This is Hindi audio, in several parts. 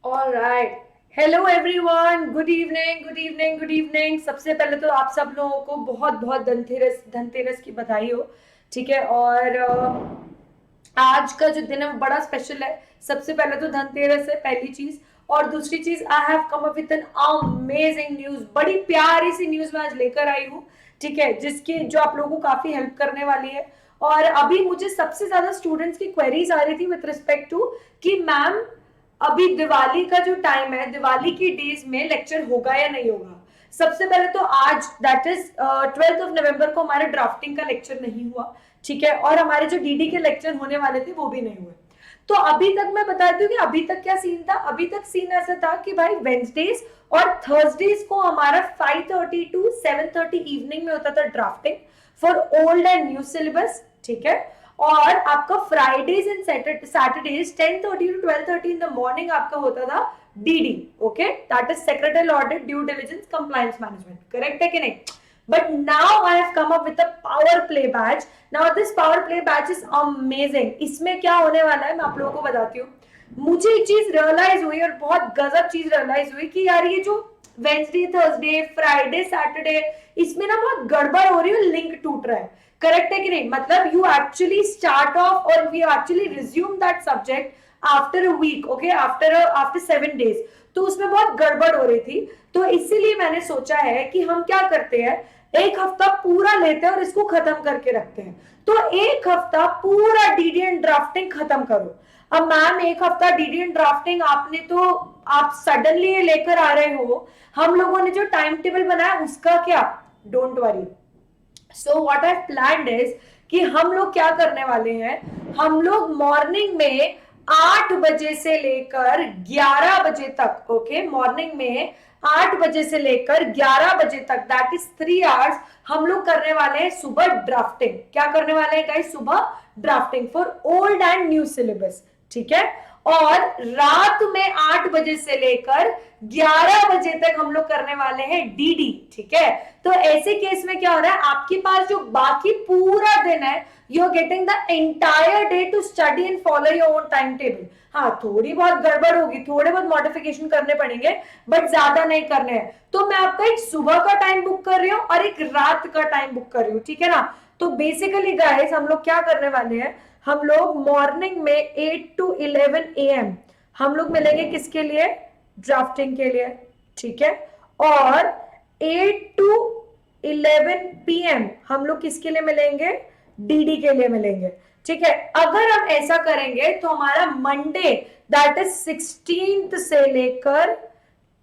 All right. Hello everyone, good evening good evening good evening. सबसे पहले तो आप सब लोगों को बहुत बहुत धनतेरस धनतेरस की बधाई हो। ठीक है। और आज का जो दिन है वो बड़ा स्पेशल है। सबसे पहले तो धनतेरस है पहली चीज। और दूसरी चीज, I have come up with an amazing news. बड़ी प्यारी सी न्यूज मैं आज लेकर आई हूँ। ठीक है, जिसकी जो आप लोगों को काफी हेल्प करने वाली है। और अभी मुझे सबसे ज्यादा स्टूडेंट्स की क्वेरीज आ रही थी विथ रिस्पेक्ट टू कि मैम अभी दिवाली का जो टाइम है, दिवाली की डेज में लेक्चर होगा या नहीं होगा। सबसे पहले तो आज दैट इज 12 नवंबर को हमारे ड्राफ्टिंग का लेक्चर नहीं हुआ। ठीक है। और हमारे जो डीडी के लेक्चर होने वाले थे वो भी नहीं हुए। तो अभी तक मैं बताती हूँ कि अभी तक क्या सीन था। अभी तक सीन ऐसा था कि भाई वेंसडेज और थर्सडेज को हमारा 5:30 टू 7:30 इवनिंग में होता था drafting for old and new syllabus. ठीक है। और आपका Fridays and Saturdays 10:30 to 12:30 in the morning आपका होता था DD. Okay, that is secretarial audit, due diligence, compliance management. Correct है कि नहीं? But now I have come up with a power play batch. Now this power play batch is amazing. इसमें क्या होने वाला है मैं आप लोगों को बताती हूँ। मुझे एक चीज रियलाइज हुई और बहुत गजब चीज रियलाइज हुई कि यार ये जो वेंसडे, थर्सडे, फ्राइडे, सैटरडे, इसमें ना बहुत गड़बड़ हो रही है, लिंक टूट रहा है। करेक्ट है कि नहीं? मतलब यू एक्चुअली स्टार्ट ऑफ और we actually resume that subject after a week. Okay, after 7 days. तो उसमें बहुत गड़बड़ हो रही थी। तो इसीलिए मैंने सोचा है कि हम क्या करते हैं, एक हफ्ता पूरा लेते हैं और इसको खत्म करके रखते हैं। तो एक हफ्ता पूरा डीडीएन ड्राफ्टिंग खत्म करो। अब मैम एक हफ्ता डीडीएन ड्राफ्टिंग आपने तो आप सडनली लेकर आ रहे हो। हम लोगों ने जो टाइम टेबल बनाया उसका क्या? Don't worry. So what I planned is कि हम लोग क्या करने वाले हैं, हम लोग मॉर्निंग में 8 बजे से लेकर 11 बजे तक। ओके, मॉर्निंग में 8 बजे से लेकर 11 बजे तक, दैट इज 3 आवर्स, हम लोग करने वाले हैं सुबह ड्राफ्टिंग। क्या करने वाले हैं गाइस? सुबह drafting for old and new syllabus. ठीक है। और रात में 8 बजे से लेकर 11 बजे तक हम लोग करने वाले हैं डीडी। ठीक है। तो ऐसे केस में क्या हो रहा है, आपके पास जो बाकी पूरा दिन है, you are getting the entire day to study and follow your own time table. हाँ, थोड़ी बहुत गड़बड़ होगी, थोड़े बहुत मॉडिफिकेशन करने पड़ेंगे, बट ज्यादा नहीं करने हैं। तो मैं आपका एक सुबह का टाइम बुक कर रही हूँ और एक रात का टाइम बुक कर रही हूँ। ठीक है ना? तो बेसिकली गाइस हम लोग क्या करने वाले हैं, हम लोग मॉर्निंग में 8 टू 11 AM हम लोग मिलेंगे किसके लिए? ड्राफ्टिंग के लिए। ठीक है। और 8 टू 11 PM हम लोग किसके लिए मिलेंगे? डीडी के लिए मिलेंगे। ठीक है। अगर हम ऐसा करेंगे तो हमारा मंडे दैट इज 16th से लेकर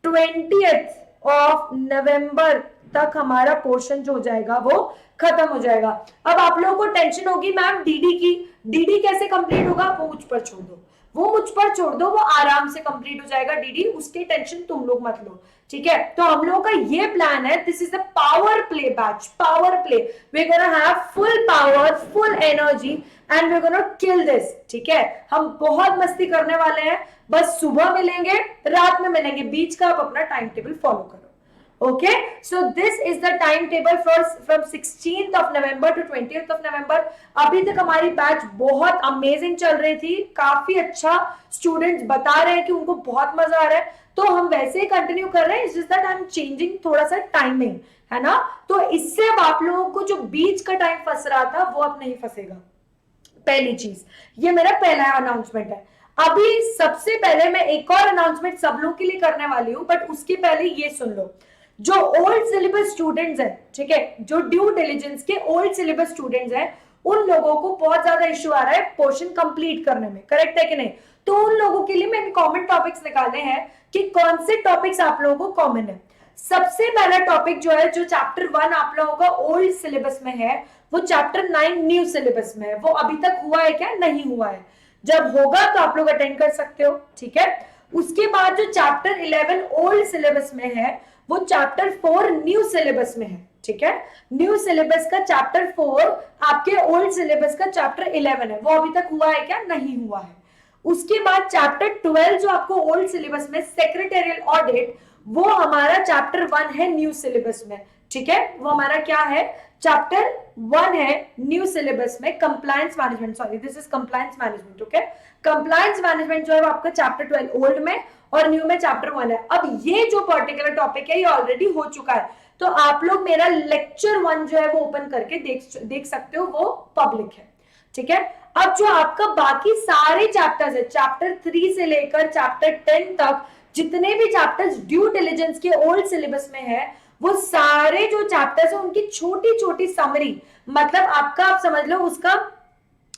20th of November तक हमारा पोर्शन जो हो जाएगा वो खत्म हो जाएगा। अब आप लोगों को टेंशन होगी मैम डीडी की, डीडी कैसे कंप्लीट होगा? वो मुझ पर छोड़ दो, वो मुझ पर छोड़ दो, वो आराम से कंप्लीट हो जाएगा डीडी, उसकी टेंशन तुम लोग मत लो। ठीक है। तो हम लोगों का ये प्लान है, this is a power play batch, power play. We are gonna have full power, full energy and we are gonna kill this. ठीक है। हम बहुत मस्ती करने वाले हैं। बस सुबह मिलेंगे, रात में मिलेंगे, बीच का आप अपना टाइम टेबल फॉलो करो। Okay, so this is the timetable for from 16th of November to 20th of November. अभी तक हमारी बैच बहुत अमेजिंग चल रही थी, काफी अच्छा स्टूडेंट्स बता रहे हैं कि उनको बहुत मजा आ रहा है। तो हम वैसे ही कंटिन्यू कर रहे हैं, जिस दैट आई एम चेंजिंग थोड़ा सा टाइमिंग, है ना? तो इससे अब आप लोगों को जो बीच का टाइम फंस रहा था वो अब नहीं फंसेगा। पहली चीज, ये मेरा पहला अनाउंसमेंट है। अभी सबसे पहले मैं एक और अनाउंसमेंट सब लोगों के लिए करने वाली हूँ, बट उसके पहले ये सुन लो। जो ओल्ड सिलेबस स्टूडेंट्स हैं, ठीक है, जो ड्यू डिलिजेंस के ओल्ड सिलेबस स्टूडेंट्स हैं, उन लोगों को बहुत ज्यादा इश्यू आ रहा है पोर्शन कंप्लीट करने में। करेक्ट है कि नहीं? तो उन लोगों के लिए मैंने कॉमन टॉपिक्स निकाले हैं कि कौन से टॉपिक्स आप लोगों को कॉमन है। सबसे पहला टॉपिक जो है, जो चैप्टर 1 आप लोगों का ओल्ड सिलेबस में है, वो चैप्टर 9 न्यू सिलेबस में है। वो अभी तक हुआ है क्या? नहीं हुआ है। जब होगा तो आप लोग अटेंड कर सकते हो। ठीक है। उसके बाद जो चैप्टर 11 ओल्ड सिलेबस में है, वो चैप्टर 4 न्यू सिलेबस में है। ठीक है। न्यू सिलेबस का चैप्टर 4 आपके ओल्ड सिलेबस का चैप्टर 11 है। वो अभी तक हुआ है क्या? नहीं हुआ है। उसके बाद चैप्टर 12 जो आपको ओल्ड सिलेबस में सेक्रेटेरियल ऑडिट, वो हमारा चैप्टर 1 है न्यू सिलेबस में। ठीक है। वो हमारा क्या है? चैप्टर 1 है न्यू सिलेबस में, compliance management, sorry this is compliance management. Okay, compliance management जो है वो आपका चैप्टर 12 ओल्ड में, और न्यू में चैप्टर 1 है। अब ये जो पर्टिकुलर टॉपिक है ये ऑलरेडी हो चुका है, तो आप लोग मेरा लेक्चर 1 जो है वो ओपन करके देख सकते हो, वो पब्लिक है, ठीक है। अब जो आपका बाकी सारे चैप्टर्स है, चैप्टर 3 से लेकर चैप्टर 10 तक जितने भी चैप्टर्स ड्यू डिलिजेंस के ओल्ड सिलेबस में है, वो सारे जो चैप्टर्स है उनकी छोटी छोटी समरी, मतलब आपका आप समझ लो उसका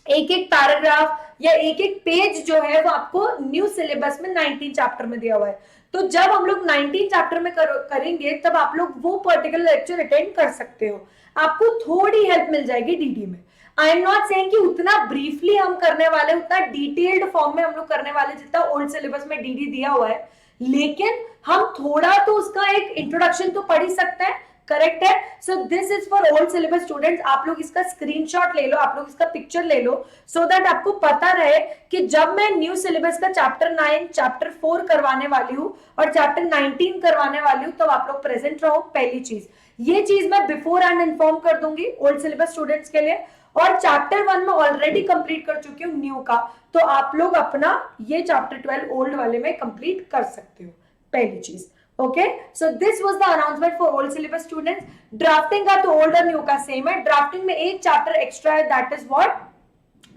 एक एक पैराग्राफ या एक एक पेज जो है वो आपको न्यू सिलेबस में 19 चैप्टर में दिया हुआ है। तो जब हम लोग 19 चैप्टर में करेंगे तब आप लोग वो पर्टिकुलर लेक्चर अटेंड कर सकते हो, आपको थोड़ी हेल्प मिल जाएगी डीडी में। आई एम नॉट सेइंग कि उतना ब्रीफली हम करने वाले, उतना डिटेल्ड फॉर्म में हम लोग करने वाले जितना ओल्ड सिलेबस में डीडी दिया हुआ है, लेकिन हम थोड़ा तो उसका एक इंट्रोडक्शन तो पढ़ ही सकते हैं, करेक्ट है। So this is for old syllabus students, आप लोग इसका स्क्रीनशॉट ले लो, आप लोग इसका पिक्चर ले लो, सो दैट आपको पता रहे कि जब मैं न्यू सिलेबस का चैप्टर 9 चैप्टर 4 करवाने वाली हूँ और चैप्टर 19 करवाने वाली हूँ, तब आप लोग प्रेजेंट रहो। पहली चीज, ये चीज मैं बिफोर एंड इन्फॉर्म कर दूंगी ओल्ड सिलेबस स्टूडेंट्स के लिए, और चैप्टर 1 में ऑलरेडी कंप्लीट कर चुकी हूँ न्यू का, तो आप लोग अपना ये चैप्टर 12 ओल्ड वाले में कंप्लीट कर सकते हो, पहली चीज। Okay, so this was the announcement for old syllabus students. Drafting का तो ओल्ड और न्यू का सेम है, ड्राफ्टिंग में एक चैप्टर एक्स्ट्रा है, that is what,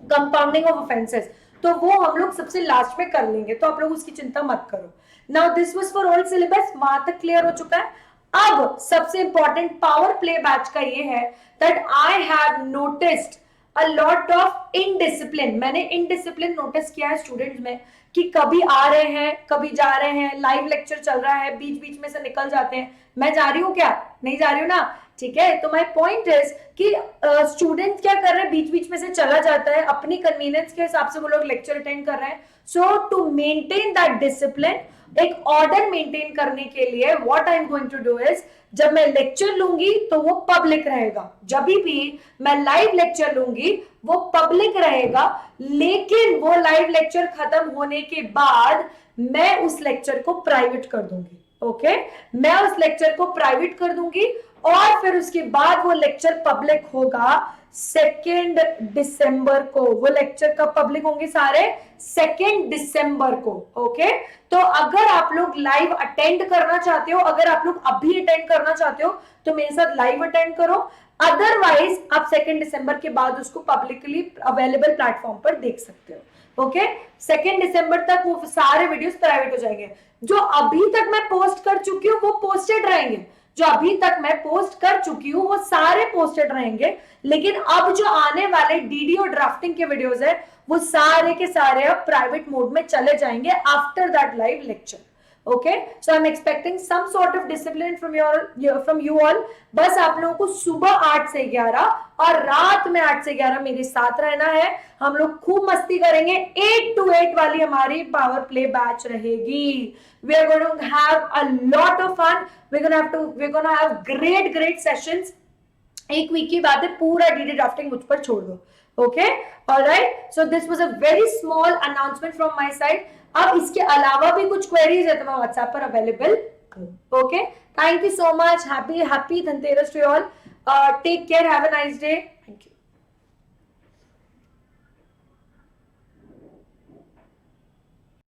compounding of offences, तो वो हम लोग सबसे लास्ट में कर लेंगे, तो आप लोग उसकी चिंता मत करो। Now this was for old syllabus, वहां तक क्लियर हो चुका है। अब सबसे इंपॉर्टेंट पावर प्ले बैच का ये है that I have noticed a lot of indiscipline, मैंने इनडिसिप्लिन नोटिस किया है स्टूडेंट्स में, कि कभी आ रहे हैं कभी जा रहे हैं, लाइव लेक्चर चल रहा है, बीच बीच में से निकल जाते हैं। मैं जा रही हूँ क्या? नहीं जा रही हूँ ना, ठीक है। तो माय पॉइंट इज कि स्टूडेंट्स क्या कर रहे हैं, बीच बीच में से चला जाता है, अपनी कन्वीनियंस के हिसाब से वो लोग लेक्चर अटेंड कर रहे हैं। So to maintain that discipline, एक ऑर्डर मेंटेन करने के लिए what I am going to do is, जब मैं लेक्चर लूंगी तो वो पब्लिक रहेगा, जब भी मैं लाइव लेक्चर लूंगी वो पब्लिक रहेगा, लेकिन वो लाइव लेक्चर खत्म होने के बाद मैं उस लेक्चर को प्राइवेट कर दूंगी। ओके, मैं उस लेक्चर को प्राइवेट कर दूंगी और फिर उसके बाद वो लेक्चर पब्लिक होगा 2 दिसंबर को। वो लेक्चर कब पब्लिक होंगे सारे? 2 दिसंबर को। ओके, तो अगर आप लोग लाइव अटेंड करना चाहते हो, अगर आप लोग अभी अटेंड करना चाहते हो तो मेरे साथ लाइव अटेंड करो, अदरवाइज आप 2 दिसंबर के बाद उसको पब्लिकली अवेलेबल प्लेटफॉर्म पर देख सकते हो। ओके, 2 दिसंबर तक वो सारे वीडियोस प्राइवेट हो जाएंगे। जो अभी तक मैं पोस्ट कर चुकी हूँ वो पोस्टेड रहेंगे, जो अभी तक मैं पोस्ट कर चुकी हूँ वो सारे पोस्टेड रहेंगे, लेकिन अब जो आने वाले डीडी और ड्राफ्टिंग के वीडियोस है वो सारे के सारे अब प्राइवेट मोड में चले जाएंगे after that live lecture. Okay, so I am expecting some sort of discipline from you all. बस आप लोगों को सुबह 8 से 11 और रात में 8 से 11 मेरे साथ रहना है। हम लोग खूब मस्ती करेंगे, 8 to 8 वाली हमारी पावर प्ले बैच रहेगी। We are going to have a lot of fun. We're gonna have great sessions. एक वीक की बात है, पूरा डीडी ड्राफ्टिंग मुझ पर छोड़ दो। Okay, alright, so this was a very small announcement from my side. अब इसके अलावा भी कुछ क्वेरीज है तो मैं व्हाट्सएप पर अवेलेबल हूँ। Okay, thank you so much, happy Dhanteras to all, take care, have a nice day, thank you.